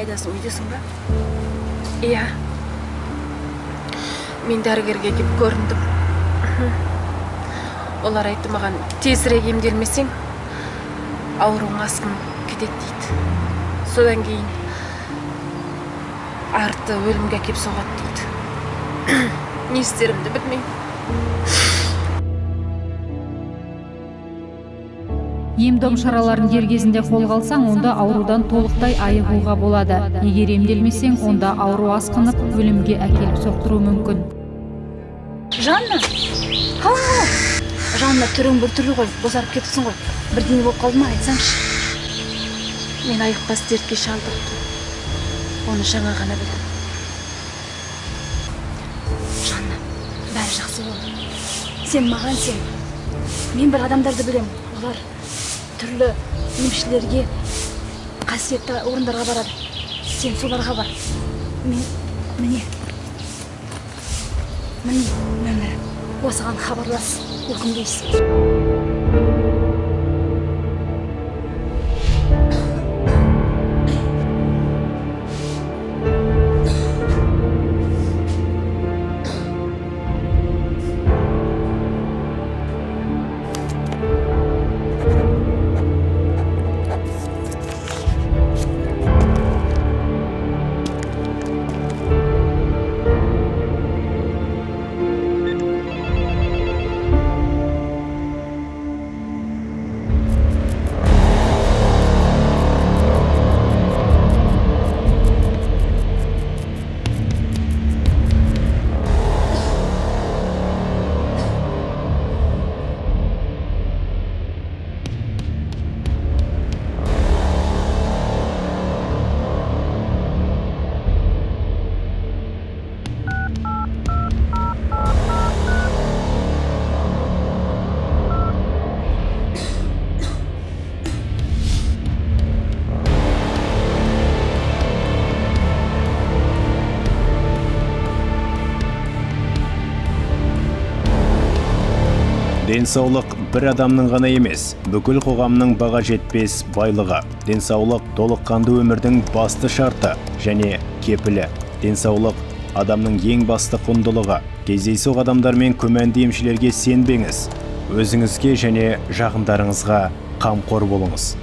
Қайдасың, үйдесің ба? Иә. Мен дәрігерге келіп көріндім. Олар айтты маған, тезірек емделмесең, ауруың асқынып кетеді дейді. Содан кейін арты өлімге әкеп соғады дейді. Не істерімді білмеймін. Ем-дом шараларын дер кезінде қолға алсаң, онда аурудан толықтай айығуға болады. Егер емделмесең, онда ауру асқынып, өлімге әкеліп соқтыруы мүмкін. Жанна! Хау! Жанна, түрің біртүрлі ғой, бозарып кетіпсің ғой. Бірдеңе болып қалды ма, айтсаңшы. Мен айықпас дертке шалдықтым. Оны жаңа ғана білдім. Жанна, бәрі жақсы болды. Сен маған сен. Мен бір адамдарды білем. Олар түрлі емшілерге, қасиетті орындарға барады. Сен соларға бар. Міне нөмірі. Осыған хабарлас, өкінбейсің. Денсаулық бір адамның ғана емес, бүкіл қоғамның баға жетпес байлығы. Денсаулық толыққанды өмірдің басты шарты және кепілі. Денсаулық адамның ең басты құндылығы. Кездейсоқ адамдар мен күмәнді емшілерге сенбеңіз. Өзіңізге және жақындарыңызға қамқор болыңыз.